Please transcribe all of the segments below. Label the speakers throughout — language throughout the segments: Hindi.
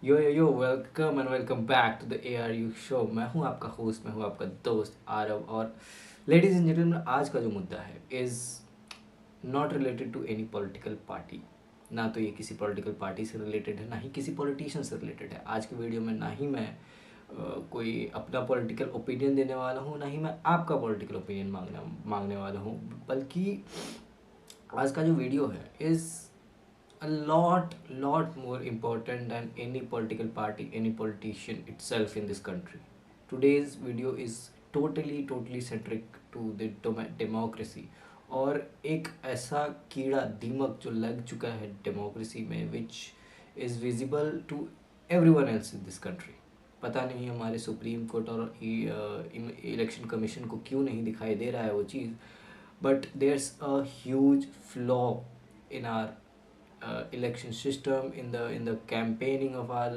Speaker 1: Yo welcome and welcome back to the ARU show. मैं हूं आपका होस्ट, मैं हूं आपका दोस्त आरव। और लेडीज एंड जेंटलमैन, आज का जो मुद्दा है is not related to any political party. ना तो ये किसी पॉलिटिकल पार्टी से रिलेटेड है, ना ही किसी पॉलिटिशियन से रिलेटेड है। आज की वीडियो में ना ही मैं कोई अपना पॉलिटिकल ओपिनियन देने वाला हूँ, ना ही मैं आपका पॉलिटिकल ओपिनियन मांगने वाला हूँ। बल्कि आज का जो वीडियो है is a lot more important than any political party, any politician itself in this country. Today's video is totally centric to the democracy, और एक ऐसा कीड़ा दीमक जो लग चुका है डेमोक्रेसी में, which is visible to everyone else in this country. पता नहीं हमारे सुप्रीम कोर्ट और इलेक्शन कमीशन को क्यों नहीं दिखाई दे रहा है वो चीज़, but there's a huge flaw in our election system, in the campaigning of our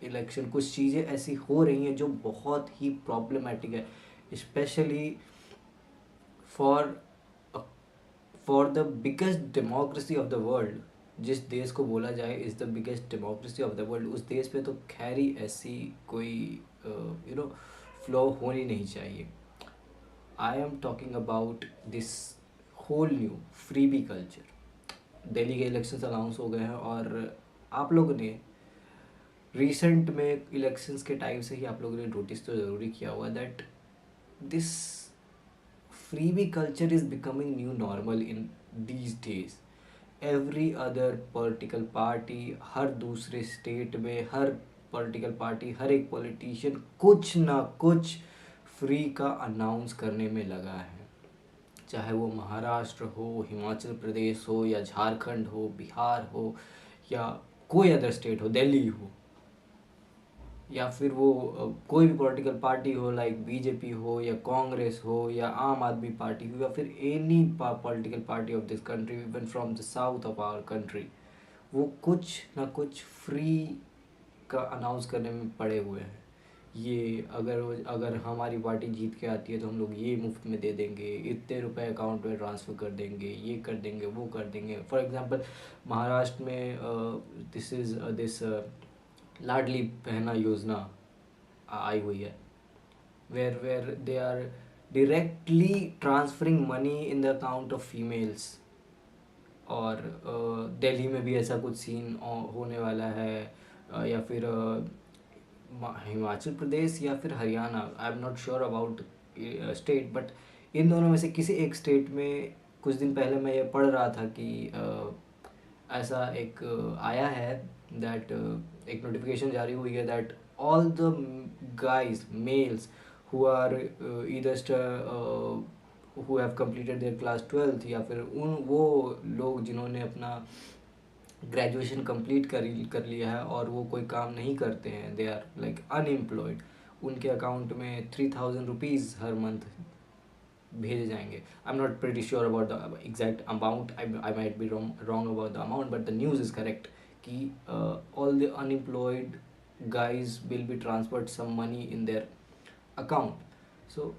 Speaker 1: election. कुछ चीज़ें ऐसी हो रही हैं जो बहुत ही प्रॉब्लमेटिक है, specially for for the biggest democracy of the world. जिस देश को बोला जाए is the biggest democracy of the world, उस देश पे तो खैर ही ऐसी कोई फ्लो होनी नहीं चाहिए। I am talking about this whole new freebie culture. Delhi के इलेक्शंस अनाउंस हो गए हैं, और आप लोगों ने रिसेंट में इलेक्शंस के टाइम से ही आप लोगों ने नोटिस तो ज़रूरी किया हुआ that this freebie culture is becoming new normal in these days. Every other political party, हर दूसरे स्टेट में हर पॉलिटिकल पार्टी, हर एक पॉलिटिशियन कुछ ना कुछ फ्री का अनाउंस करने में लगा है। चाहे वो महाराष्ट्र हो, हिमाचल प्रदेश हो, या झारखंड हो, बिहार हो, या कोई अदर स्टेट हो, दिल्ली हो, या फिर वो कोई भी पॉलिटिकल पार्टी हो, लाइक बीजेपी हो या कांग्रेस हो या आम आदमी पार्टी हो, या फिर any political party of this country, even from the south of our country, वो कुछ ना कुछ फ्री का अनाउंस करने में पड़े हुए हैं। ये अगर अगर हमारी पार्टी जीत के आती है तो हम लोग ये मुफ्त में दे देंगे, इतने रुपए अकाउंट में ट्रांसफ़र कर देंगे, ये कर देंगे, वो कर देंगे। फॉर एग्जांपल महाराष्ट्र में दिस लाडली बहना योजना आई हुई है, where they are directly transferring money in the account of females. और दिल्ली में भी ऐसा कुछ सीन होने वाला है, या फिर हिमाचल प्रदेश या फिर हरियाणा, आई am not sure about state, but in दोनों में से किसी एक स्टेट में कुछ दिन पहले मैं ये पढ़ रहा था कि ऐसा एक आया है दैट एक नोटिफिकेशन जारी हुई है that all the guys males who are either who have completed their class 12th, या फिर उन वो लोग जिन्होंने अपना ग्रेजुएशन कंप्लीट कर लिया है और वो कोई काम नहीं करते हैं, दे आर लाइक अनएम्प्लॉयड, उनके अकाउंट में 3000 रुपीज़ हर मंथ भेजे जाएंगे। I am not pretty sure about the exact amount, I might be wrong about the amount, but the news is correct कि all the unemployed guys will be transferred some money in their account. So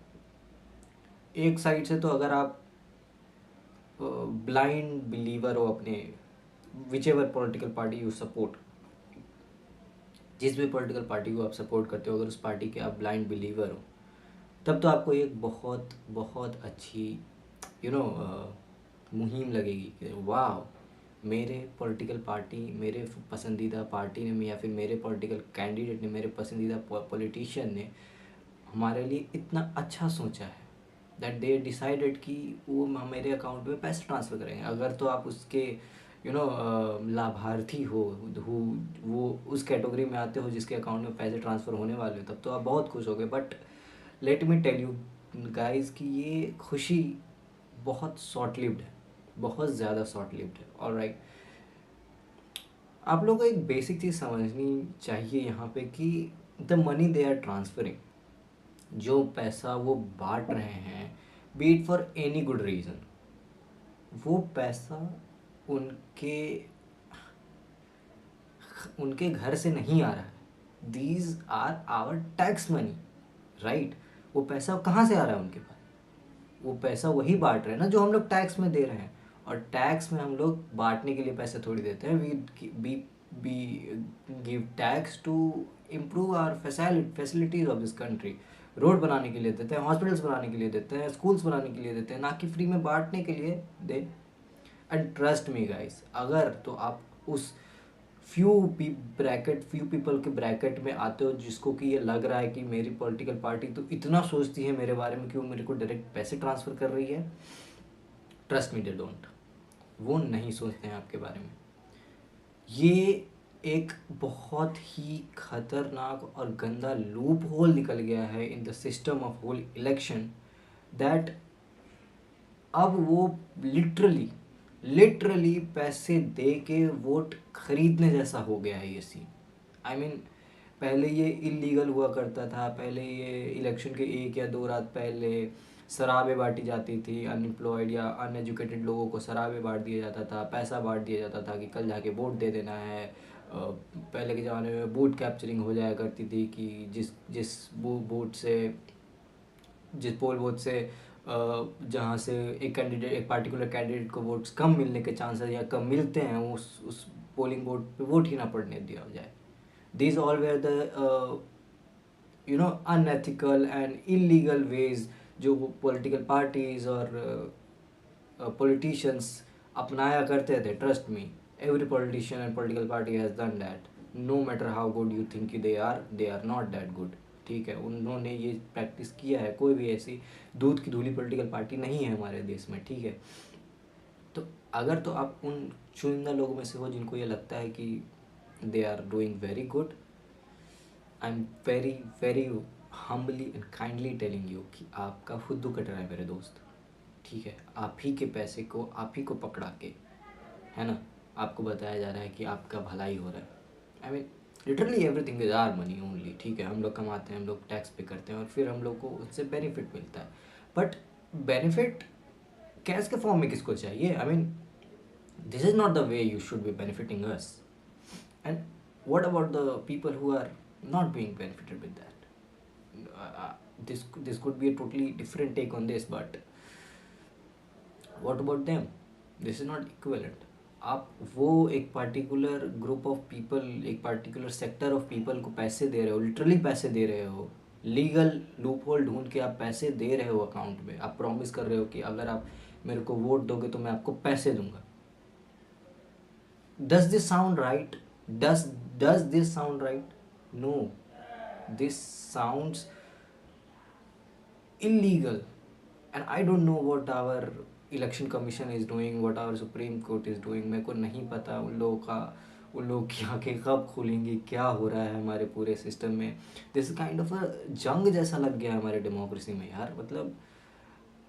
Speaker 1: एक साइड से तो अगर आप ब्लाइंड बिलीवर हो अपने which ever political party you support, जिस भी पॉलिटिकल पार्टी को आप सपोर्ट करते हो, अगर उस पार्टी के आप ब्लाइंड बिलीवर हो, तब तो आपको एक बहुत बहुत अच्छी मुहिम लगेगी कि वाह, मेरे पॉलिटिकल पार्टी, मेरे पसंदीदा पार्टी ने, या फिर मेरे पॉलिटिकल कैंडिडेट ने, मेरे पसंदीदा पॉलिटिशियन ने हमारे लिए इतना अच्छा सोचा है दैट दे डिसाइडेड कि वो मेरे अकाउंट में पैसे ट्रांसफ़र करेंगे। अगर तो आप उसके लाभार्थी हो, वो उस कैटेगरी में आते हो जिसके अकाउंट में पैसे ट्रांसफ़र होने वाले हो, तब तो आप बहुत खुश हो गए। But let me tell you guys कि ये खुशी बहुत शॉर्ट लिव्ड है, बहुत ज़्यादा शॉर्ट लिव्ड है। ऑलराइट, आप लोगों को एक बेसिक चीज़ समझनी चाहिए यहाँ पे कि the money they are transferring, जो पैसा वो बांट रहे हैं, be it for any good reason, वो पैसा उनके उनके घर से नहीं आ रहा है। These are our tax money, right. वो पैसा कहाँ से आ रहा है उनके पास? वो पैसा वही बांट रहे हैं ना जो हम लोग टैक्स में दे रहे हैं, और टैक्स में हम लोग बांटने के लिए पैसे थोड़ी देते हैं। We we give tax to improve our facilities of this country. Road बनाने के लिए देते हैं, हॉस्पिटल्स बनाने के लिए देते हैं, स्कूल्स बनाने के लिए देते हैं, ना कि फ्री में बांटने के लिए दे। एंड ट्रस्ट मी गाइस, अगर तो आप उस फ्यू पीपल के ब्रैकेट में आते हो जिसको कि ये लग रहा है कि मेरी पॉलिटिकल पार्टी तो इतना सोचती है मेरे बारे में कि वो मेरे को डायरेक्ट पैसे ट्रांसफ़र कर रही है, ट्रस्ट मी दे डोंट, वो नहीं सोचते हैं आपके बारे में। ये एक बहुत ही खतरनाक और गंदा लूप होल निकल गया है in the system of whole election, that अब वो लिटरली पैसे दे के वोट खरीदने जैसा हो गया है ये सीन। आई मीन पहले ये इलीगल हुआ करता था, पहले ये इलेक्शन के 1 या 2 रात पहले शराबें बांटी जाती थी, अनएम्प्लॉयड या अनएजुकेटेड लोगों को शराबें बांट दिया जाता था, पैसा बांट दिया जाता था कि कल जाके वोट दे देना है। पहले के ज़माने में बूथ कैप्चरिंग हो जाया करती थी कि जिस बूथ से, जिस पोल बूथ से जहाँ से एक पार्टिकुलर कैंडिडेट को वोट्स कम मिलने के चांसेस या कम मिलते हैं, उस पोलिंग बूथ पे वोट ही ना पड़ने दिया जाए। These all were the unethical and illegal ways जो political parties और politicians अपनाया करते थे। Trust me, every politician and political party has done that. No matter how good you think they are not that good. ठीक है, उन्होंने ये प्रैक्टिस किया है। कोई भी ऐसी दूध की धुली पॉलिटिकल पार्टी नहीं है हमारे देश में, ठीक है। तो अगर तो आप उन चुनिंदा लोगों में से हो जिनको ये लगता है कि they are doing very good, I'm very humbly and kindly telling you कि आपका खुद कट रहा है मेरे दोस्त, ठीक है। आप ही के पैसे को आप ही को पकड़ा के, है ना, आपको बताया जा रहा है कि आपका भलाई हो रहा है। I mean literally everything is our money only, ठीक है। हम लोग कमाते हैं, हम लोग टैक्स पे करते हैं और फिर हम लोग को उससे बेनिफिट मिलता है। बट बेनिफिट कैश के फॉर्म में किसको चाहिए? आई mean this is not the way you should be benefiting us. And what about the people who are not being benefited with that? This could be a totally different take on this, but what about them? This is not equivalent. आप वो एक पार्टिकुलर ग्रुप ऑफ पीपल, एक पार्टिकुलर सेक्टर ऑफ पीपल को पैसे दे रहे हो, लिटरली पैसे दे रहे हो, लीगल लूप होल ढूंढ के आप पैसे दे रहे हो अकाउंट में। आप प्रॉमिस कर रहे हो कि अगर आप मेरे को वोट दोगे तो मैं आपको पैसे दूंगा। Does this sound right? Does this sound right? No, this sounds illegal, and I don't know what our election commission is doing, what our supreme court is doing. मेरे को नहीं पता उन लोगों की आंखें कब खुलेंगी, क्या हो रहा है हमारे पूरे सिस्टम में। दिस काइंड ऑफ अ जंग जैसा लग गया हमारे डेमोक्रेसी में यार। मतलब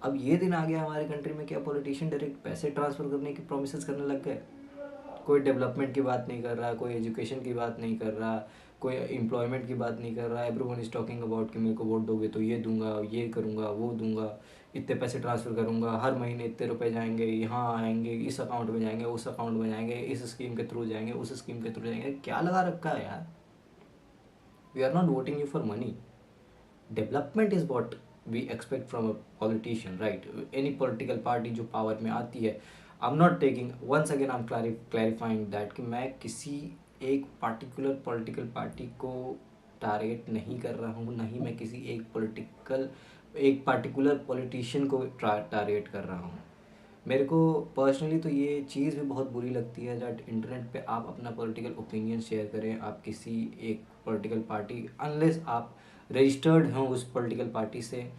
Speaker 1: अब ये दिन आ गया हमारे कंट्री में, क्या पॉलिटिशियन डायरेक्ट पैसे ट्रांसफ़र करने की प्रोमिस करने लग गए। कोई डेवलपमेंट की बात नहीं कर रहा, कोई एजुकेशन की बात नहीं कर रहा, कोई एम्प्लॉयमेंट की बात नहीं कर रहा। एवरीवन इज़ टॉकिंग अबाउट कि मेरे को वोट दोगे तो ये दूंगा, ये करूँगा, वो दूंगा, इतने पैसे ट्रांसफ़र करूँगा, हर महीने इतने रुपए जाएंगे, यहाँ आएंगे, इस अकाउंट में जाएंगे, उस अकाउंट में जाएंगे, इस स्कीम के थ्रू जाएंगे, उस स्कीम के थ्रू जाएंगे। क्या लगा रखा है यार? We are not voting you for money. Development is what we expect from a politician, right? Any political party जो पावर में आती है, I am not taking, once again I am clarifying that कि मैं किसी एक पार्टिकुलर पॉलिटिकल पार्टी को टारगेट नहीं कर रहा हूँ, ना ही मैं किसी एक पार्टिकुलर पॉलिटिशियन को टारगेट कर रहा हूँ। मेरे को पर्सनली तो ये चीज़ भी बहुत बुरी लगती है दैट इंटरनेट पे आप अपना पॉलिटिकल ओपिनियन शेयर करें, आप किसी एक पॉलिटिकल पार्टी, अनलेस आप रजिस्टर्ड हों उस पॉलिटिकल पार्टी से,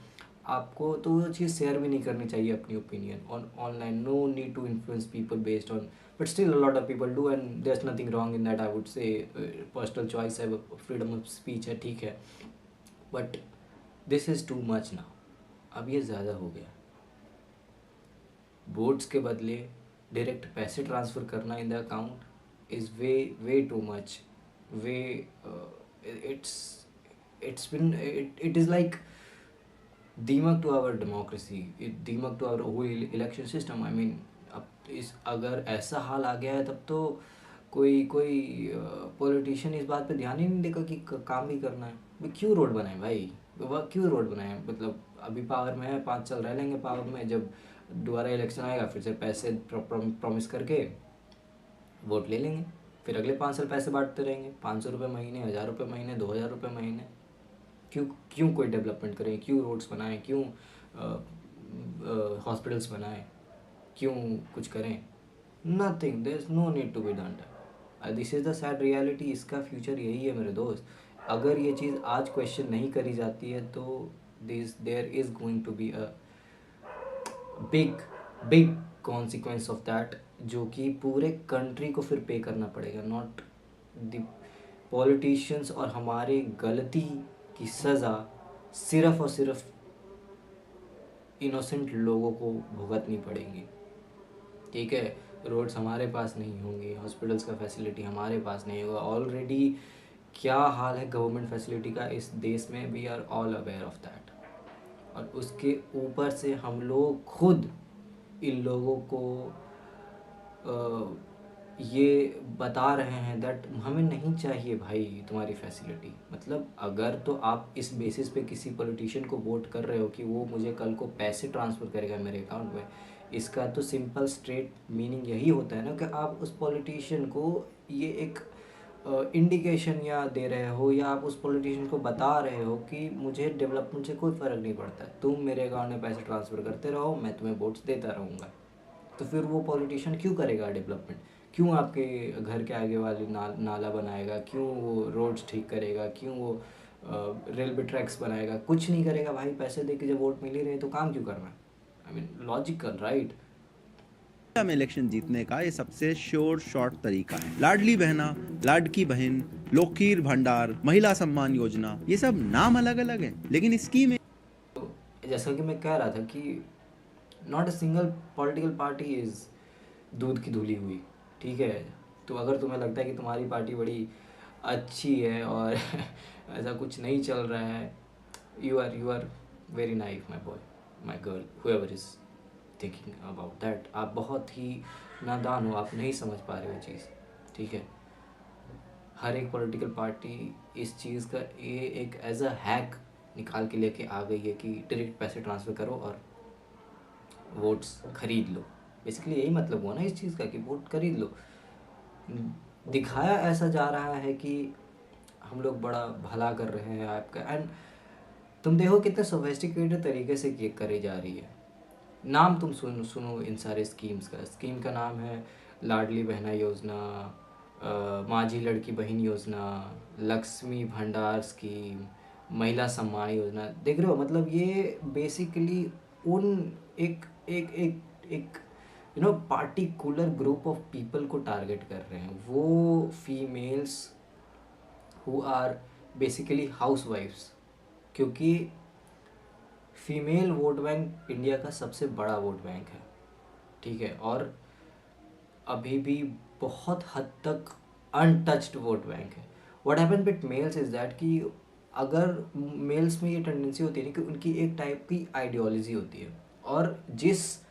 Speaker 1: आपको तो वो चीज़ शेयर भी नहीं करनी चाहिए अपनी opinion online. No need to influence people based on, but still a lot of people do, and there is nothing wrong in that. I would say personal choice है, फ्रीडम ऑफ स्पीच है, ठीक है। But this is too much now, अब ये ज़्यादा हो गया। वोट्स के बदले डायरेक्ट पैसे ट्रांसफ़र करना in the account is way too much, way it is like दीमक टू आवर डेमोक्रेसी, दीमक to our whole election system. I mean अब अगर ऐसा हाल आ गया है तब तो कोई पॉलिटिशियन इस बात पे ध्यान ही नहीं देगा कि काम भी करना है। भाई क्यों रोड बनाए भाई, वह क्यों रोड बनाए? मतलब अभी पावर में है, 5 साल रह लेंगे पावर में, जब दोबारा इलेक्शन आएगा फिर से पैसे प्रॉमिस करके वोट ले लेंगे। फिर अगले 5 साल पैसे बांटते रहेंगे, 500 रुपये महीने, 1000 रुपये महीने, 2000 रुपये महीने। क्यों क्यों कोई डेवलपमेंट करें, क्यों रोड्स बनाएं, क्यों हॉस्पिटल्स बनाएं, क्यों कुछ करें? Nothing, there is no need to be done. This is the sad reality. इसका फ्यूचर यही है मेरे दोस्त। अगर ये चीज़ आज क्वेश्चन नहीं करी जाती है तो this there is going to be a big big consequence of that, जो कि पूरे कंट्री को फिर पे करना पड़ेगा, नॉट द पॉलिटिशियंस। और हमारे गलती की सज़ा सिर्फ और सिर्फ इनोसेंट लोगों को भुगतनी पड़ेगी। ठीक है, रोड्स हमारे पास नहीं होंगे, हॉस्पिटल्स का फैसिलिटी हमारे पास नहीं होगा। ऑलरेडी क्या हाल है गवर्नमेंट फैसिलिटी का इस देश में, we are all aware of that. और उसके ऊपर से हम लोग खुद इन लोगों को ये बता रहे हैं दैट हमें नहीं चाहिए भाई तुम्हारी फैसिलिटी। मतलब अगर तो आप इस बेसिस पे किसी पॉलिटिशियन को वोट कर रहे हो कि वो मुझे कल को पैसे ट्रांसफ़र करेगा मेरे अकाउंट में, इसका तो सिंपल स्ट्रेट मीनिंग यही होता है ना कि आप उस पॉलिटिशियन को ये एक इंडिकेशन या दे रहे हो, या आप उस पॉलिटिशियन को बता रहे हो कि मुझे डेवलपमेंट से कोई फ़र्क नहीं पड़ता, तुम मेरे अकाउंट में पैसे ट्रांसफ़र करते रहो, मैं तुम्हें वोट्स देता रहूँगा। तो फिर वो पॉलिटिशियन क्यों करेगा डेवलपमेंट? क्यों आपके घर के आगे वाली नाला बनाएगा? क्यों वो रोड्स ठीक करेगा? क्यों वो रेलवे ट्रैक्स बनाएगा? कुछ नहीं करेगा भाई। पैसे दे के जब वोट मिल ही रहे तो काम क्यों करना है? I mean logical, right?
Speaker 2: में इलेक्शन जीतने का ये सबसे श्योर शॉर्ट तरीका है। लाडली बहना, लाडकी बहन, लोकीर भंडार, महिला सम्मान योजना, ये सब नाम अलग अलग है लेकिन स्कीम
Speaker 1: तो जैसा कि मैं कह रहा था कि not a single political party is दूध की धुली हुई। ठीक है, तो अगर तुम्हें लगता है कि तुम्हारी पार्टी बड़ी अच्छी है और ऐसा कुछ नहीं चल रहा है, you are very naive my boy, my girl, whoever is thinking about that. आप बहुत ही नादान हो, आप नहीं समझ पा रहे हो चीज़। ठीक है, हर एक पॉलिटिकल पार्टी इस चीज़ का ये एक एज अ हैक निकाल के लेके आ गई है कि डायरेक्ट पैसे ट्रांसफ़र करो और वोट्स खरीद लो। बेसिकली यही मतलब हुआ ना इस चीज़ का कि वोट खरीद लो। दिखाया ऐसा जा रहा है कि हम लोग बड़ा भला कर रहे हैं आपका, एंड तुम देखो कितने सोफिस्टिकेटेड तरीके से ये करी जा रही है। नाम तुम सुनो इन सारे स्कीम्स का। स्कीम का नाम है लाडली बहना योजना, माझी लड़की बहन योजना, लक्ष्मी भंडार स्कीम, महिला सम्मान योजना। देख रहे हो, मतलब ये बेसिकली उन एक एक एक एक पार्टिकुलर ग्रुप ऑफ पीपल को टारगेट कर रहे हैं। वो फीमेल्स हु आर बेसिकली हाउस वाइफ्स, क्योंकि फीमेल वोट बैंक इंडिया का सबसे बड़ा वोट बैंक है। ठीक है, और अभी भी बहुत हद तक अनटच्ड वोट बैंक है। What happen with males is that कि अगर मेल्स में ये टेंडेंसी होती है ना कि उनकी एक टाइप की आइडियोलॉजी होती है, और जिस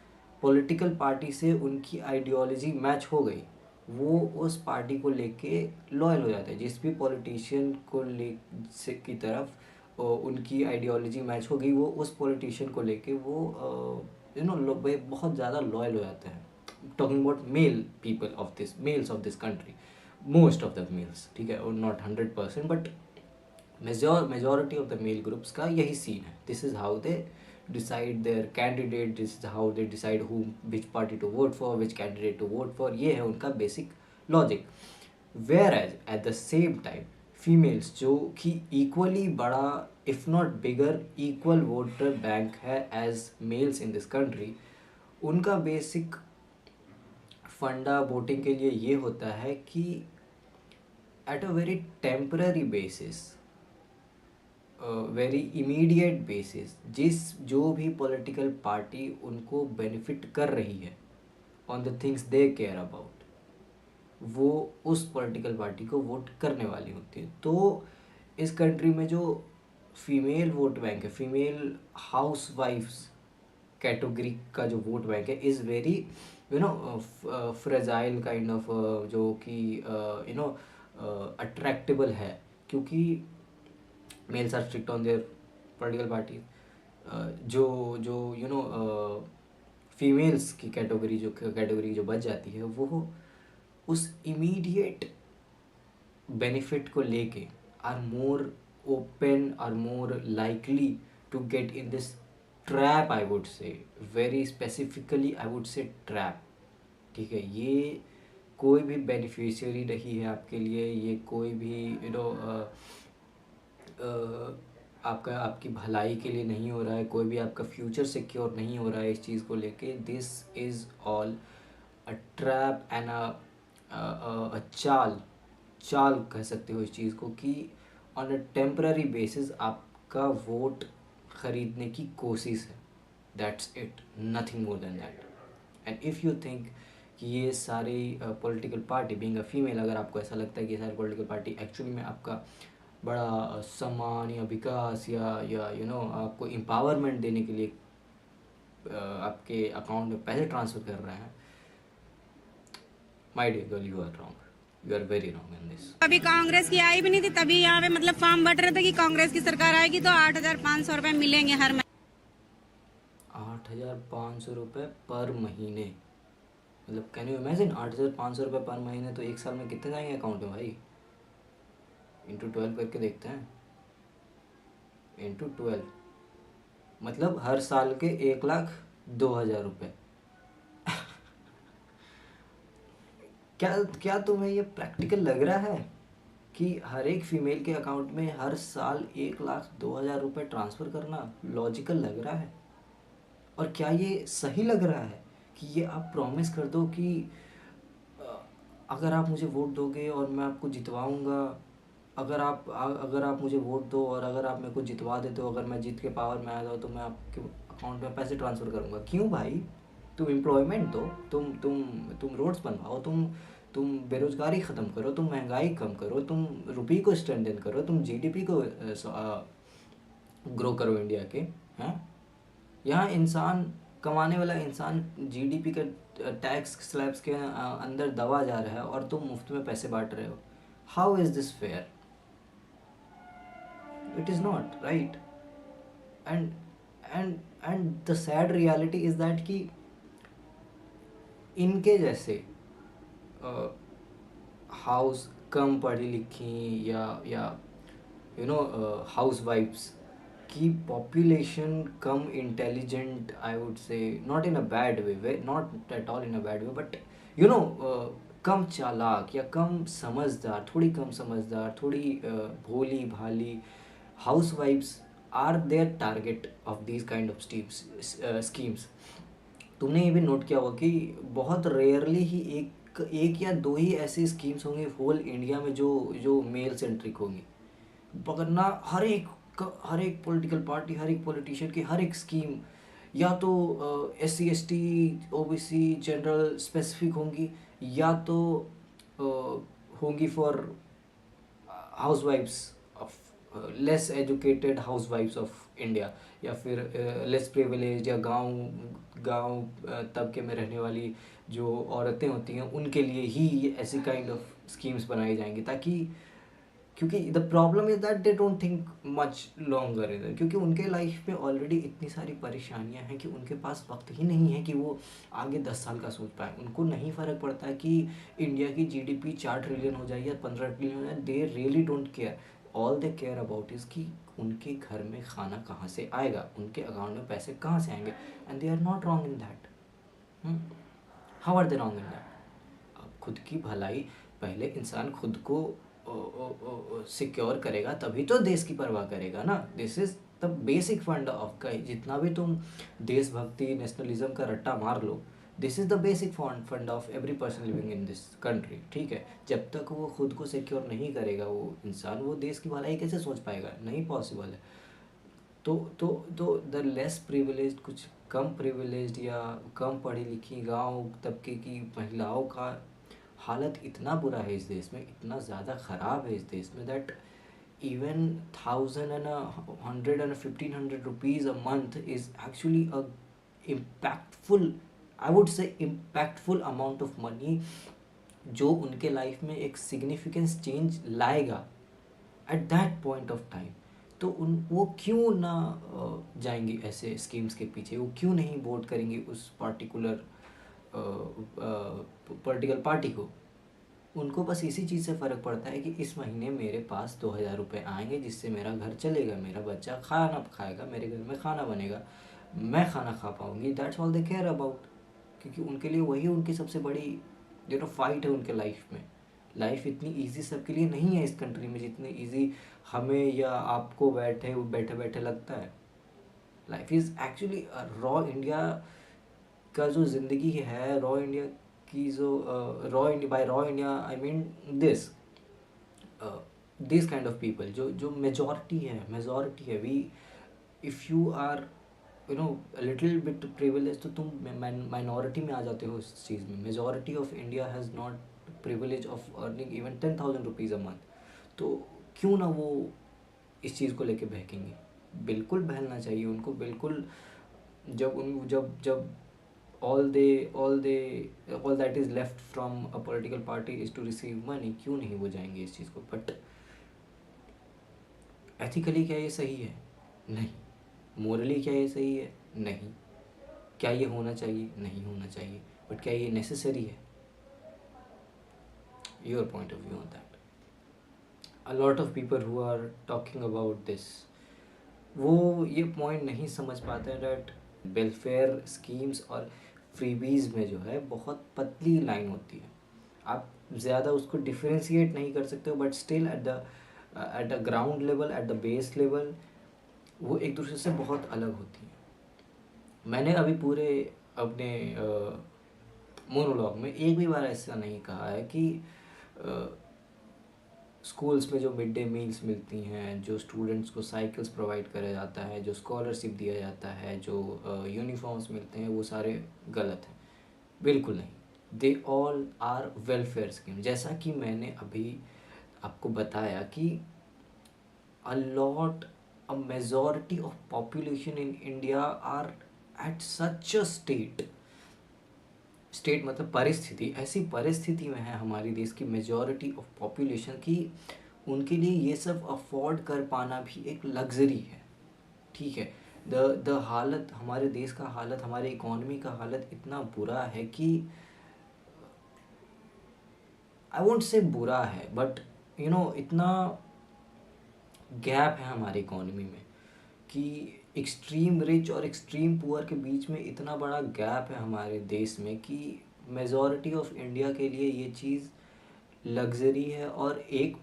Speaker 1: पॉलिटिकल पार्टी से उनकी आइडियोलॉजी मैच हो गई वो उस पार्टी को लेके लॉयल हो जाते हैं। जिस भी पॉलिटिशियन को ले से की तरफ उनकी आइडियोलॉजी मैच हो गई, वो उस पॉलिटिशियन को लेके वो लोग बहुत ज़्यादा लॉयल हो जाते हैं। Talking about males of this country, most of the males. ठीक है, और not 100% but majority of the male groups का यही सीन है। This is how they decide their candidate, this is how they decide who which party to vote for, which candidate to vote for. ये है उनका basic logic. Whereas at the same time females, जो कि इक्वली बड़ा if not bigger equal voter bank है as males in this country, उनका बेसिक फंडा वोटिंग के लिए ये होता है कि at a very temporary basis, very immediate basis, जो भी पॉलिटिकल पार्टी उनको बेनिफिट कर रही है on the things they care about, वो उस पॉलिटिकल पार्टी को वोट करने वाली होती है। तो इस कंट्री में जो फीमेल वोट बैंक है, फीमेल हाउस वाइफ्स कैटेगरी का जो वोट बैंक है, is very fragile kind of, जो कि अट्रैक्टेबल है, क्योंकि males are strict on their political party. जो जो फीमेल्स की कैटेगरी जो बच जाती है वो उस इमीडिएट बेनिफिट को लेके are more open, are more likely to get in this trap, I would say very specifically, I would say trap. ठीक है, ये कोई भी बेनिफिशियरी नहीं है आपके लिए, ये कोई भी आपका आपकी भलाई के लिए नहीं हो रहा है, कोई भी आपका फ्यूचर सिक्योर नहीं हो रहा है इस चीज़ को लेके। This is all a trap and अ चाल, चाल कह सकते हो इस चीज़ को, कि ऑन अ टेम्पररी बेसिस आपका वोट खरीदने की कोशिश है। That's it, nothing more than that. And if you think कि ये सारी political party, being a female, अगर आपको ऐसा लगता है कि ये सारी पॉलिटिकल पार्टी एक्चुअली में आपका बड़ा सम्मान या विकास या आपको एम्पावरमेंट देने के लिए आपके अकाउंट में पैसे ट्रांसफ़र कर रहे हैं, my dear girl, you are wrong, you are very wrong in this.
Speaker 3: अभी कांग्रेस की आई भी नहीं थी, तभी यहाँ पे मतलब फॉर्म भर रहे थे कि कांग्रेस की सरकार आएगी तो 8,500 रुपए मिलेंगे हर महीने।
Speaker 1: 8,500 रुपये पर महीने, मतलब कैन यू इमेजिन 8,500 रुपये पर महीने, तो एक साल में कितने जाएंगे अकाउंट में भाई? इंटू 12 करके देखते हैं, इंटू 12 मतलब हर साल के 1,02,000 रुपये। क्या क्या तुम्हें ये प्रैक्टिकल लग रहा है कि हर एक फीमेल के अकाउंट में हर साल 1,02,000 रुपये ट्रांसफ़र करना लॉजिकल लग रहा है? और क्या ये सही लग रहा है कि ये आप प्रॉमिस कर दो कि अगर आप मुझे वोट दोगे और मैं आपको जितवाऊंगा, अगर आप मुझे वोट दो और अगर आप मेरे को जितवा देते हो, अगर मैं जीत के पावर में आ जाऊँ तो मैं आपके अकाउंट में पैसे ट्रांसफ़र करूँगा? क्यों भाई? तुम एम्प्लॉयमेंट दो, तुम रोड्स बनवाओ, तुम बेरोज़गारी ख़त्म करो, तुम महंगाई कम करो, तुम रुपये को स्ट्रेंथन करो, तुम जीडीपी को ग्रो करो इंडिया के। हैं, यहाँ इंसान, कमाने वाला इंसान जीडीपी का टैक्स स्लैब्स के अंदर दबा जा रहा है और तुम मुफ्त में पैसे बांट रहे हो। How is this fair? It is not right. And and and the sad reality is that कि इनके जैसे हाउस कम पढ़ी लिखी या हाउस वाइफ्स की पॉपुलेशन कम intelligent, I would say, not in a bad way, not at all in a bad way, but कम चालाक या कम समझदार, थोड़ी कम समझदार, थोड़ी भोली भाली हाउस वाइफ्स are their target of these kind of schemes. तुमने ये भी नोट किया होगा कि बहुत रेयरली ही एक या दो ही ऐसी स्कीम्स होंगी होल इंडिया में जो जो मेल सेंट्रिक होंगी, वरना हर एक पॉलिटिकल पार्टी, हर एक पॉलिटिशियन की हर एक स्कीम या तो SC ST OBC general specific होंगी, या तो होंगी for house wives of less educated house wives of India, या फिर लेस प्रिविलेज या गांव गांव तबके में रहने वाली जो औरतें होती हैं उनके लिए ही ये ऐसी काइंड ऑफ स्कीम्स बनाई जाएंगी, ताकि, क्योंकि the problem is that they don't think much longer इधर, क्योंकि उनके लाइफ में ऑलरेडी इतनी सारी परेशानियां हैं कि उनके पास वक्त ही नहीं है कि वो आगे 10 साल का सोच पाए। उनको नहीं फ़र्क पड़ता है कि इंडिया की GDP 4 ट्रिलियन हो जाए या 15 ट्रिलियन हो जाए, they really don't care. All they care about is कि उनके घर में खाना कहाँ से आएगा, उनके अकाउंट में पैसे कहाँ से आएंगे, and they are not wrong in that. How are they wrong in that? अब खुद की भलाई, पहले इंसान खुद को सिक्योर करेगा तभी तो देश की परवाह करेगा ना। This is the basic fund of का, जितना भी तुम देशभक्ति नेशनलिज्म का रट्टा मार लो, this is the basic fund of every person living in this country. ठीक है, जब तक वो खुद को सिक्योर नहीं करेगा वो इंसान, वो देश की भलाई कैसे सोच पाएगा? नहीं पॉसिबल है। तो द लेस प्रिविलेज्ड, कुछ कम प्रिविलेज्ड या कम पढ़ी लिखी गांव तबके की महिलाओं का हालत इतना बुरा है इस देश में, इतना ज़्यादा ख़राब है इस देश में, that even 1,000 and 1,500 rupees a month is actually a impactful, I would say impactful amount of money, जो उनके लाइफ में एक सिग्निफिकेंस चेंज लाएगा at that point of time. तो वो क्यों ना जाएंगे ऐसे स्कीम्स के पीछे, वो क्यों नहीं वोट करेंगे उस पार्टिकुलर पॉलिटिकल पार्टी को? उनको बस इसी चीज़ से फ़र्क पड़ता है कि इस महीने मेरे पास 2,000 रुपये आएंगे जिससे मेरा घर चलेगा, मेरा बच्चा खाना खाएगा, मेरे घर में खाना बनेगा, मैं खाना खा पाऊँगी। That's all they care about. क्योंकि उनके लिए वही उनकी सबसे बड़ी फाइट है उनके लाइफ में। लाइफ इतनी इजी सबके लिए नहीं है इस कंट्री में जितनी इजी हमें या आपको बैठे बैठे लगता है। Life is actually raw India का जो ज़िंदगी है, रॉ इंडिया की जो raw India, by raw India I mean this this kind of people जो मेजॉरिटी है। We if you are little bit privilege तो तुम माइनॉरिटी में आ जाते हो इस चीज़ में। Majority of India has not privilege of earning even 10,000 rupees a month. तो क्यों ना वो इस चीज़ को लेके बहकेंगे? बिल्कुल बहलना चाहिए उनको, बिल्कुल। जब all that is left from a political party is to receive money, क्यों नहीं वो जाएंगे इस चीज़ को? बट एथिकली क्या ये सही है? नहीं। मोरली क्या ये सही है? नहीं। क्या ये होना चाहिए? नहीं होना चाहिए। बट क्या ये नेसेसरी है? Your point of view on that. A lot of people who are talking about this, वो ये पॉइंट नहीं समझ पाते हैं दैट वेलफेयर स्कीम्स और फ्रीबीज़ में जो है बहुत पतली लाइन होती है। आप ज़्यादा उसको डिफ्रेंशिएट नहीं कर सकते हो, but still at the ground level, at the base level वो एक दूसरे से बहुत अलग होती हैं। मैंने अभी पूरे अपने मोनोलॉग में एक भी बार ऐसा नहीं कहा है कि स्कूल्स में जो मिड डे मील्स मिलती हैं, जो स्टूडेंट्स को साइकिल्स प्रोवाइड करा जाता है, जो स्कॉलरशिप दिया जाता है, जो यूनिफॉर्म्स मिलते हैं, वो सारे गलत हैं। बिल्कुल नहीं। They all are welfare scheme. जैसा कि मैंने अभी आपको बताया कि a majority of population in India are at such a state मतलब परिस्थिति, ऐसी परिस्थिति में है हमारे देश की मेजॉरिटी ऑफ पॉपुलेशन की उनके लिए ये सब अफोर्ड कर पाना भी एक लग्जरी है। ठीक है, द हालत, हमारे देश का हालत, हमारे इकोनॉमी का हालत इतना बुरा है कि आई वोंट से बुरा है, बट इतना गैप है हमारी इकोनॉमी में कि एक्सट्रीम रिच और एक्सट्रीम पुअर के बीच में इतना बड़ा गैप है हमारे देश में कि मेजॉरिटी ऑफ इंडिया के लिए ये चीज़ लग्जरी है, और एक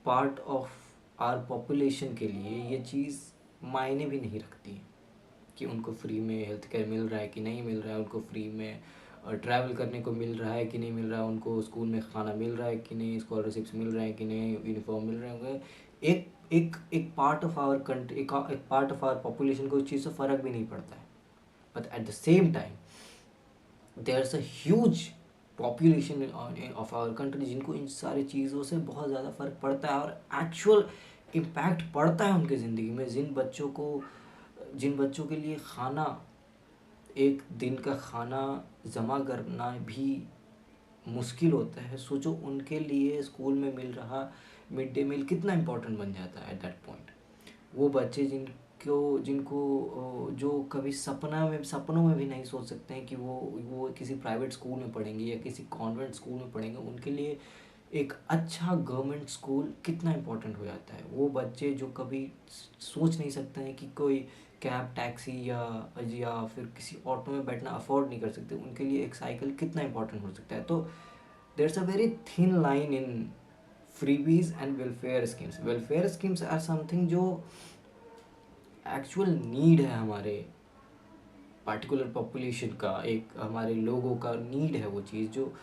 Speaker 1: पार्ट ऑफ आर पॉपुलेशन के लिए ये चीज़ मायने भी नहीं रखती है कि उनको फ्री में हेल्थ केयर मिल रहा है कि नहीं मिल रहा है, उनको फ्री में ट्रैवल करने को मिल रहा है कि नहीं मिल रहा है, उनको स्कूल में खाना मिल रहा है कि नहीं, स्कॉलरशिप्स मिल रहे हैं कि नहीं, यूनिफॉर्म मिल रहे होंगे। एक पार्ट ऑफ आवर कंट्री, एक पार्ट ऑफ आवर पॉपुलेशन को इस चीज़ से फ़र्क भी नहीं पड़ता है। But at the same time there is a huge population of our country जिनको इन सारी चीज़ों से बहुत ज़्यादा फ़र्क पड़ता है और एक्चुअल इम्पैक्ट पड़ता है उनकी ज़िंदगी में। जिन बच्चों के लिए खाना, एक दिन का खाना जमा करना भी मुश्किल होता है, सोचो उनके लिए स्कूल में मिल रहा मिड डे मील कितना इम्पोर्टेंट बन जाता है एट दैट पॉइंट। वो बच्चे जिनको जो कभी सपनों में भी नहीं सोच सकते हैं कि वो किसी प्राइवेट स्कूल में पढ़ेंगे या किसी कॉन्वेंट स्कूल में पढ़ेंगे, उनके लिए एक अच्छा गवर्नमेंट स्कूल कितना इम्पोर्टेंट हो जाता है। वो बच्चे जो कभी सोच नहीं सकते हैं कि कोई कैब, टैक्सी या फिर किसी ऑटो में बैठना अफोर्ड नहीं कर सकते, उनके लिए एक साइकिल कितना इम्पोर्टेंट हो सकता है। तो there's a very thin line in freebies and welfare schemes. Welfare schemes are something जो एक्चुअल नीड है हमारे पार्टिकुलर पॉपुलेशन का, एक हमारे लोगों का नीड है वो चीज़ जो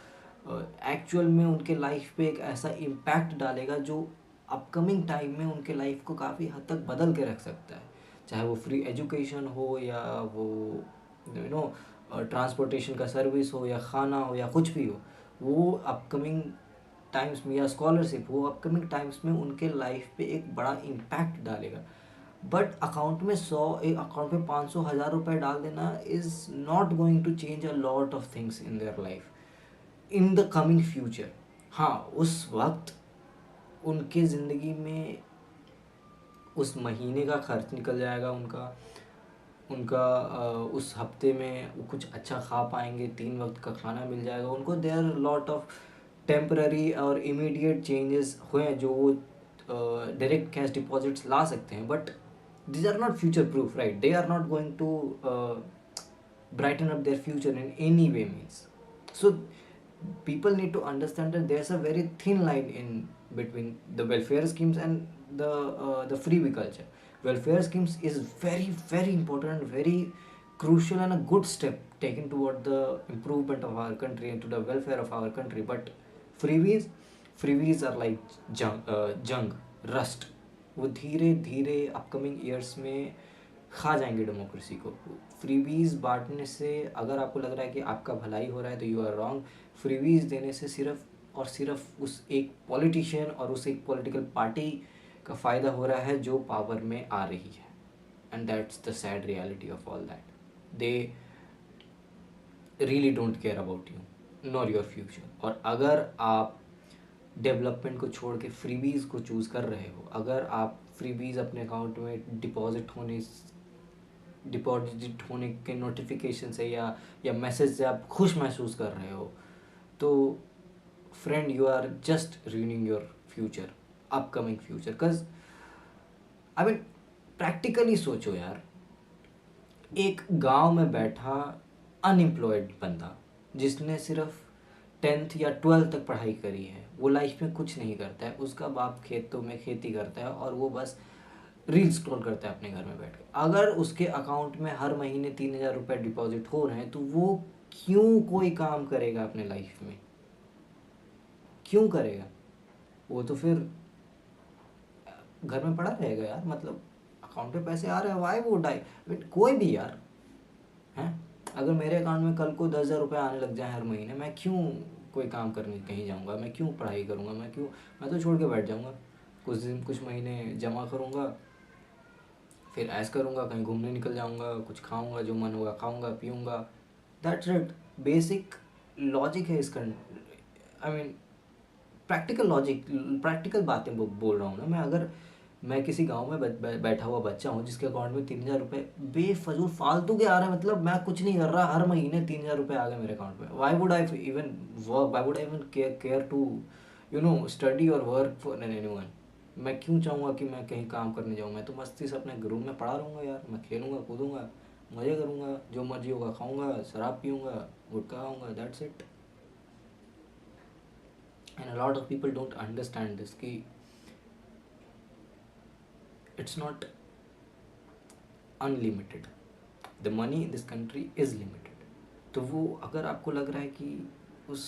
Speaker 1: एक्चुअल में उनके लाइफ पे एक ऐसा इम्पैक्ट डालेगा जो अपकमिंग टाइम में उनके लाइफ को काफ़ी हद तक बदल के रख सकता है। चाहे वो फ्री एजुकेशन हो या वो ट्रांसपोर्टेशन का सर्विस हो या खाना हो या कुछ भी हो, वो अपकमिंग टाइम्स में, या स्कॉलरशिप हो, अपकमिंग टाइम्स में उनके लाइफ पे एक बड़ा इम्पैक्ट डालेगा। बट अकाउंट में 500 हज़ार रुपये डाल देना is not going to change a lot of things in their life in the coming future. हाँ, उस वक्त उनके ज़िंदगी में उस महीने का खर्च निकल जाएगा, उनका उस हफ्ते में वो कुछ अच्छा खा पाएंगे, 3 वक्त का खाना मिल जाएगा उनको। देयर लॉट ऑफ टेम्पररी और इमीडिएट चेंजेस हुए हैं जो वो डायरेक्ट कैश डिपॉजिट्स ला सकते हैं, but these are not future proof, right? They are not going to brighten up their future in any way means. So people need to understand that there's a very thin line in between the welfare schemes and the freebie culture. Welfare schemes is very important, very crucial and a good step taken toward the improvement of our country and to the welfare of our country. But freebies are like junk, rust. वो धीरे धीरे अपकमिंग ईयर्स में खा जाएंगे डेमोक्रेसी को. फ्रीबीज बांटने से अगर आपको लग रहा है कि आपका भलाई हो रहा है तो यू आर रॉन्ग. फ्रीबीज देने से सिर्फ और सिर्फ उस एक पॉलिटिशियन और उस एक पॉलिटिकल पार्टी का फ़ायदा हो रहा है जो पावर में आ रही है. And that's the sad reality of all that. They really don't care about you nor your future. और अगर आप डेवलपमेंट को छोड़ के फ्रीबीज़ को चूज़ कर रहे हो, अगर आप फ्रीबीज़ अपने अकाउंट में डिपॉजिट होने के नोटिफिकेशन से या मैसेज से आप खुश महसूस कर रहे हो, तो friend you are just ruining your future, upcoming future. Because I mean practically सोचो यार, एक गांव में बैठा अनएम्प्लॉयड बंदा जिसने सिर्फ 10th या 12th तक पढ़ाई करी है, वो लाइफ में कुछ नहीं करता है. उसका बाप खेतों में खेती करता है और वो बस रील स्क्रॉल करता है अपने घर में बैठ के. अगर उसके अकाउंट में हर महीने 3,000 रुपये डिपॉजिट हो रहे हैं तो वो क्यों कोई काम करेगा अपने लाइफ में? क्यों करेगा? वो तो फिर घर में पड़ा रहेगा यार. मतलब अकाउंट पे पैसे आ रहे हैं, वाई वुड आई, कोई भी यार हैं. अगर मेरे अकाउंट में कल को 10,000 रुपये आने लग जाए हर महीने, मैं क्यों कोई काम करने कहीं जाऊंगा? मैं क्यों पढ़ाई करूंगा? मैं तो छोड़ के बैठ जाऊंगा. कुछ महीने जमा करूंगा, फिर ऐसा करूंगा, कहीं घूमने निकल जाऊंगा, कुछ खाऊंगा, जो मन होगा खाऊंगा पीऊंगा. That's it. बेसिक लॉजिक है इसका. I mean practical logic, practical बातें बोल रहा हूँ ना मैं. अगर मैं किसी गांव में बैठा हुआ बच्चा हूँ जिसके अकाउंट में 3,000 रुपये बेफजूल फालतू के आ रहे हैं, मतलब मैं कुछ नहीं कर रहा, हर महीने 3,000 रुपये आ गए मेरे अकाउंट में. Why would I even work? Why would I even care to study और वर्क फॉर एनीवन? मैं क्यों चाहूँगा कि मैं कहीं काम करने जाऊँ? मैं तो मस्ती से अपने रूम में पड़ा रहूँगा यार. मैं खेलूँगा, कूदूँगा, मज़े करूँगा, जो मर्जी होगा खाऊँगा, शराब पीऊँगा, गुटखा खाऊँगा. That's it. And a lot of people don't understand this कि it's not unlimited. The money in this country is limited. तो वो अगर आपको लग रहा है कि उस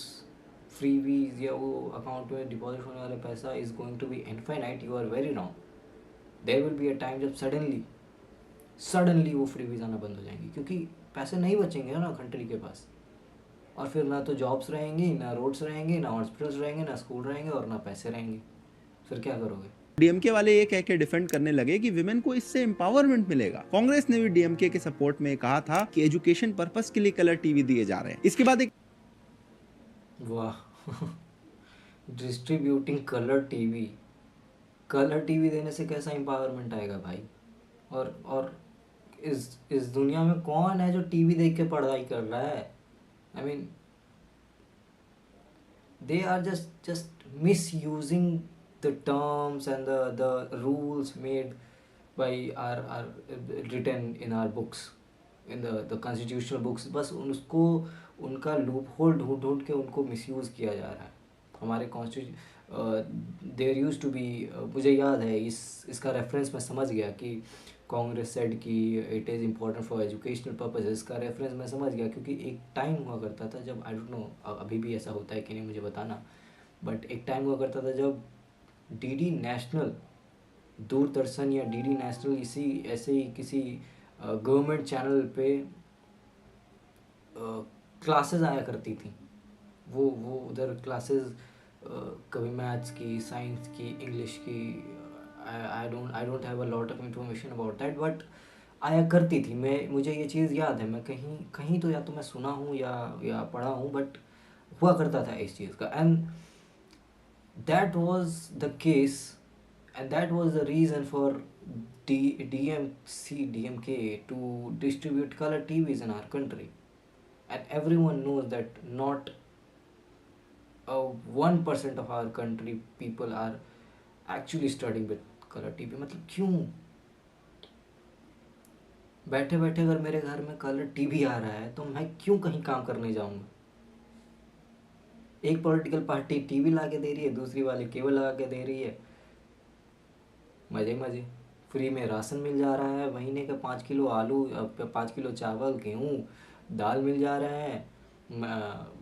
Speaker 1: फ्रीबीज या वो अकाउंट में डिपॉजिट होने वाला पैसा is going to be infinite, you are very wrong. There will be a time जब suddenly वो फ्रीबीज आना बंद हो जाएंगी, क्योंकि पैसे नहीं बचेंगे ना कंट्री के पास. और फिर ना तो जॉब्स रहेंगी, ना रोड्स रहेंगे, ना हॉस्पिटल्स रहेंगे, ना स्कूल रहेंगे और ना पैसे रहेंगे. फिर क्या करोगे?
Speaker 2: डीएमके वाले ये कह के डिफेंड करने लगे कि विमेन को इससे एम्पावरमेंट मिलेगा. कांग्रेस ने भी डीएमके के सपोर्ट में कहा था कि एजुकेशन पर्पस के लिए कलर टीवी दिए जा रहे हैं. इसके बाद एक
Speaker 1: वाह डिस्ट्रीब्यूटिंग कलर टीवी देने से कैसा एम्पावरमेंट आएगा भाई? और इस दुनिया में कौन है जो टीवी देख के पढ़ाई कर रहा है? I mean they are just misusing the terms and the rules made by our written in our books, in the constitutional books. बस उसको उनका लूप होल ढूंढ के उनको मिसयूज़ किया जा रहा है. हमारे देयर यूज टू बी, मुझे याद है इसका रेफरेंस मैं समझ गया कि कांग्रेस सेड कि it is important for educational purpose. इसका रेफरेंस मैं समझ गया क्योंकि एक टाइम हुआ करता था जब, आई डोंट नो अभी भी ऐसा होता है कि नहीं मुझे बताना, बट एक टाइम हुआ करता था जब डीडी नेशनल, दूरदर्शन या डीडी नेशनल इसी ऐसे ही किसी गवर्नमेंट चैनल पे क्लासेस आया करती थी. वो उधर क्लासेस कभी मैथ्स की, साइंस की, इंग्लिश की, I don't have a lot of information about that, but आया करती थी. मुझे ये चीज़ याद है. मैं कहीं तो या तो मैं सुना हूँ या पढ़ा हूँ, बट हुआ करता था इस चीज़ का. And that was the case and that was the reason for DMK to distribute color TVs in our country. And everyone knows that not 1% of our country people are actually studying with color TV. मतलब क्यों? बैठे बैठे अगर मेरे घर में कलर टीवी आ रहा है तो मैं क्यों कहीं काम करने जाऊंगा? एक पॉलिटिकल पार्टी टीवी ला के दे रही है, दूसरी वाली केबल लगा के दे रही है, मजे मजे। फ्री में राशन मिल जा रहा है, महीने का 5 किलो आलू, 5 किलो चावल, गेहूँ, दाल मिल जा रहे हैं,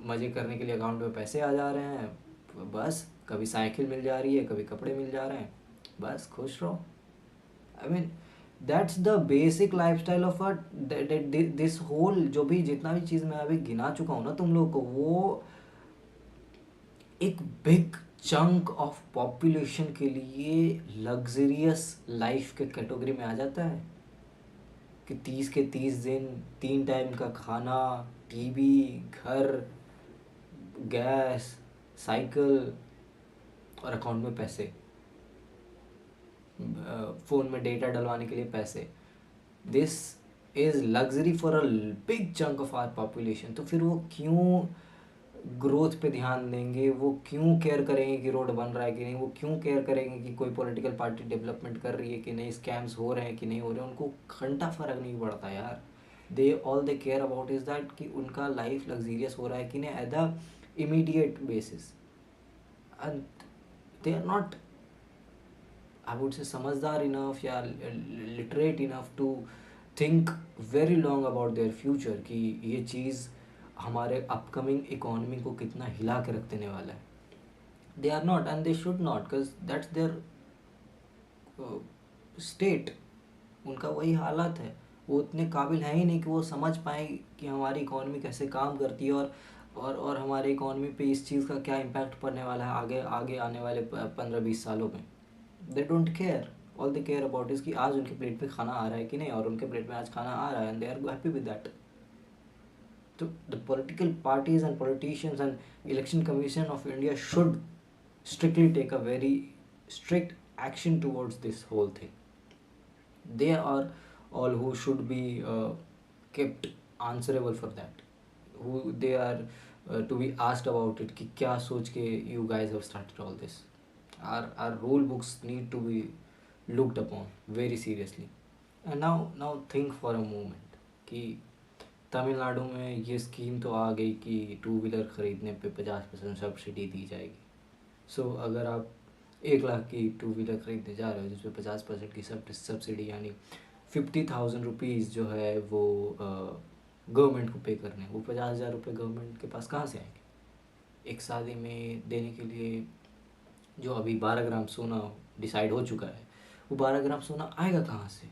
Speaker 1: मज़े करने के लिए अकाउंट में पैसे आ जा रहे हैं, बस कभी साइकिल मिल जा रही है, कभी कपड़े मिल जा रहे हैं, बस खुश रहो। I mean that's the basic lifestyle of a this whole, जो भी जितना भी चीज़ मैं अभी गिना चुका हूँ ना तुम लोग को, वो एक बिग चंक ऑफ पॉपुलेशन के लिए लग्जरियस लाइफ के कैटेगरी में आ जाता है कि 30 के 30 दिन 3 टाइम का खाना, टीवी, घर, गैस, साइकिल और अकाउंट में पैसे, फ़ोन में डेटा डलवाने के लिए पैसे। This is luxury for a big chunk of our population. तो फिर वो क्यों ग्रोथ पे ध्यान देंगे? वो क्यों केयर करेंगे कि रोड बन रहा है कि नहीं? वो क्यों केयर करेंगे कि कोई पॉलिटिकल पार्टी डेवलपमेंट कर रही है कि नहीं, स्कैम्स हो रहे हैं कि नहीं हो रहे हैं? उनको घंटा फ़र्क नहीं पड़ता यार। They care about is that कि उनका लाइफ लग्जीरियस हो रहा है कि नहीं at the immediate basis. And they are not, I would say, समझदार इनफ या literate enough to think very long about their future कि ये चीज़ हमारे अपकमिंग इकोनॉमी को कितना हिला के रख देने वाला है। They are not and they should not, because that's their state. उनका वही हालत है, वो उतने काबिल है ही नहीं कि वो समझ पाए कि हमारी इकोनॉमी कैसे काम करती है और हमारे इकोनॉमी पे इस चीज़ का क्या इम्पैक्ट पड़ने वाला है आगे आगे आने वाले 15-20 सालों में। They don't care, all they care about is कि आज उनके प्लेट पे खाना आ रहा है कि नहीं, और उनके प्लेट में आज खाना आ रहा है and they are happy with that. So the political parties and politicians and election commission of India should strictly take a very strict action towards this whole thing. They are all who should be kept answerable for that. Who they are to be asked about it कि क्या सोच के you guys have started all this. Our rule books need to be looked upon very seriously. And now think for a moment कि तमिलनाडु में ये स्कीम तो आ गई कि 2 व्हीलर ख़रीदने पे 50% सब्सिडी दी जाएगी। सो अगर आप 1 लाख की 2 व्हीलर ख़रीदने जा रहे हो जिसमें 50% की सब्सिडी यानी 50,000 रुपीज़ जो है वो गवर्नमेंट को पे करने, वो 50,000 रुपये गवर्नमेंट के पास कहाँ से आएंगे? एक शादी में देने के लिए जो अभी 12 ग्राम सोना डिसाइड हो चुका है, वो 12 ग्राम सोना आएगा कहाँ से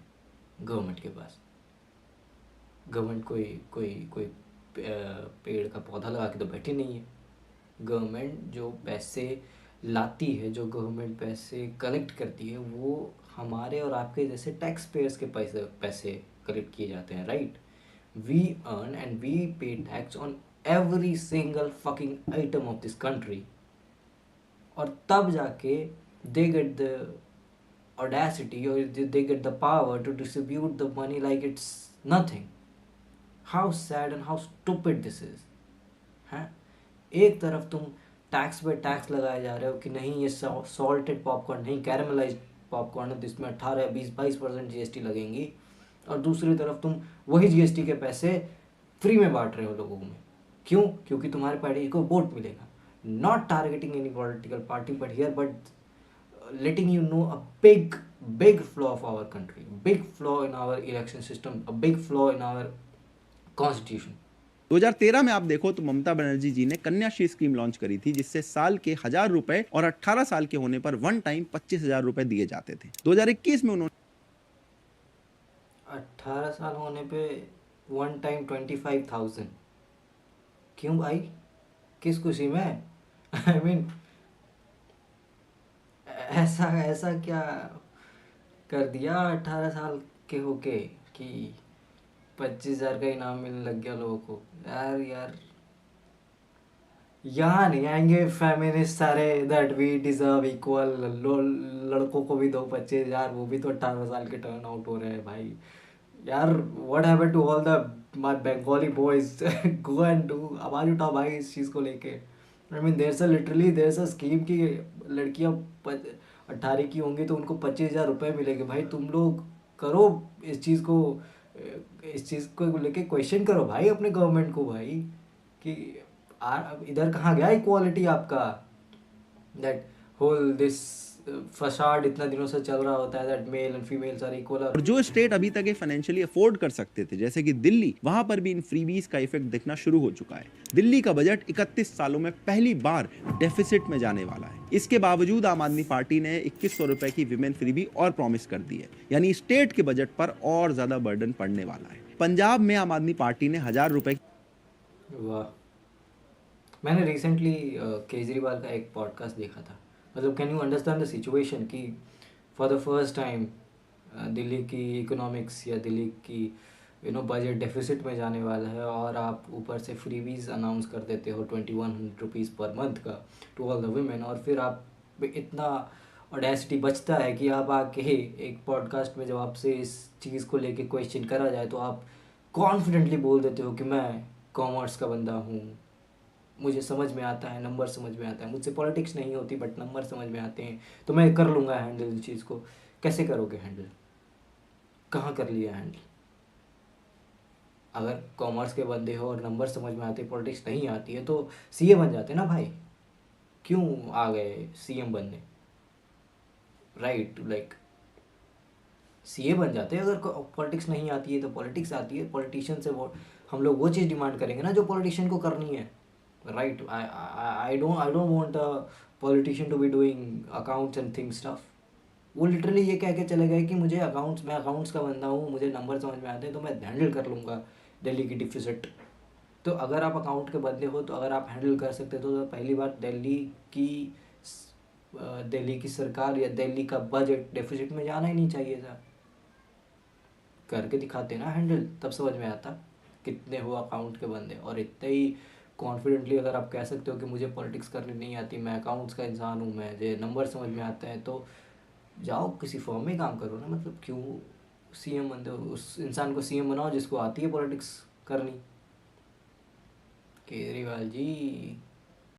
Speaker 1: गवर्नमेंट के पास? गवर्नमेंट कोई पेड़ का पौधा लगा के तो बैठी नहीं है। गवर्नमेंट जो पैसे लाती है, जो गवर्नमेंट पैसे कलेक्ट करती है, वो हमारे और आपके जैसे टैक्स पेयर्स के पैसे कलेक्ट किए जाते हैं, right? We earn and we pay tax on every single fucking item of this country, और तब जाके दे गेट द ऑडेसिटी और they get the power to distribute the money like it's nothing. How sad and how stupid this is. हैं, एक तरफ तुम टैक्स पे टैक्स लगाए जा रहे हो कि नहीं ये सॉल्टेड पॉपकॉर्न नहीं, कैरामलाइज्ड पॉपकॉर्न है जिसमें 18-20-22% जीएसटी लगेंगी, और दूसरी तरफ तुम वही जीएसटी के पैसे फ्री में बांट रहे हो लोगों में। क्यों? क्योंकि तुम्हारे पार्टी को वोट मिलेगा। Not targeting any political party but here but letting you know a big flaw of our country, big flaw in our election system, a big flaw in our constitution.
Speaker 2: 2013 में आप देखो तो ममता बनर्जी जी ने कन्याश्री स्कीम लॉन्च करी थी, जिससे साल के 1,000 रुपए और 18 साल के होने पर वन टाइम 25,000 रुपए दिए जाते थे। 2021 में उन्होंने
Speaker 1: 18 साल होने पे वन टाइम 25,000। क्यों भाई, किस खुशी में? आई मीन ऐसा क्या कर दिया 18 साल के होके कि 25,000 का इनाम मिलने लग गया लोगों को? यार यहाँ नहीं आएंगे फेमिनिस्ट सारे दैट वी डिजर्व इक्वल, लड़कों को भी दो 25,000, वो भी तो 18 साल के टर्न आउट हो रहे हैं भाई। यार what happened to all the my Bengali boys? Go and do, आवाज उठाओ भाई इस चीज़ को लेके। आई मीन देयर स्कीम की लड़कियां 18 की होंगी तो उनको 25,000 रुपये मिलेंगे। भाई तुम लोग करो इस चीज़ को, इस चीज़ को लेके क्वेश्चन करो भाई अपने गवर्नमेंट को भाई, कि इधर कहाँ गया इक्वालिटी आपका। दैट होल दिस फसाड इतना दिनों से चल रहा होता है that male and females are equal.
Speaker 2: और जो स्टेट अभी तक ये फाइनेंशियली अफोर्ड कर सकते थे, जैसे कि दिल्ली, वहां पर भी इन फ्रीबीज का इफेक्ट दिखना शुरू हो चुका है। दिल्ली का बजट 31 सालों में पहली बार डेफिसिट में जाने वाला है। इसके बावजूद आम आदमी पार्टी ने 2100 रुपए की विमेन फ्रीबी और प्रॉमिस कर दी है, यानी स्टेट के बजट पर और ज्यादा बर्डन पड़ने वाला है। पंजाब में आम आदमी पार्टी ने 1000 रुपए।
Speaker 1: वाह, मैंने रिसेंटली केजरीवाल का एक पॉडकास्ट देखा था। मतलब can you understand the situation कि for the first time Delhi की इकोनॉमिक्स या दिल्ली की बजट डेफिसिट में जाने वाला है, और आप ऊपर से फ्रीबीज अनाउंस कर देते हो 2100 रुपीज़ पर मंथ का टू ऑल द वुमेन, और फिर आप इतना ऑडेसिटी बचता है कि आप आके एक पॉडकास्ट में जब आपसे इस चीज़ को लेके क्वेश्चन करा जाए तो आप कॉन्फिडेंटली बोल देते हो कि मैं कॉमर्स का बंदा हूँ, मुझे समझ में आता है, नंबर समझ में आता है, मुझसे पॉलिटिक्स नहीं होती बट नंबर समझ में आते हैं, तो मैं कर लूँगा हैंडल इस चीज़ को। कैसे करोगे हैंडल, कहाँ कर लिया हैंडल? अगर कॉमर्स के बंदे हो और नंबर समझ में आते, पॉलिटिक्स नहीं आती है, तो सीए बन जाते ना भाई। क्यों आ गए सीएम बनने? राइट, लाइक सीए बन जाते हैं। अगर पॉलिटिक्स नहीं आती है तो पॉलिटिक्स आती है, पॉलिटिशियन से वो हम लोग वो चीज़ डिमांड करेंगे ना जो पॉलिटिशियन को करनी है। Right, I don't want a politician to be doing accounts and thing stuff. वो लिटरली ये कह के चले गए कि मैं अकाउंट्स का बंदा हूँ, मुझे नंबर समझ में आते हैं, तो मैं हैंडल कर लूँगा दिल्ली की डिफिसिट। तो अगर आप अकाउंट के बंदे हो, तो अगर आप हैंडल कर सकते हो, तो पहली बात दिल्ली की सरकार या दिल्ली का बजट डेफिसिट में जाना ही नहीं चाहिए था। करके दिखाते ना हैंडल, तब समझ में आता कितने हो अकाउंट के बंदे। और इतने ही कॉन्फिडेंटली अगर आप कह सकते हो कि मुझे पॉलिटिक्स करनी नहीं आती, मैं अकाउंट्स का इंसान हूँ, मुझे नंबर समझ में आता है, तो जाओ किसी फॉर्म में काम करो ना। मतलब क्यों सीएम बनते हो? उस इंसान को सीएम बनाओ जिसको आती है पॉलिटिक्स करनी। केजरीवाल जी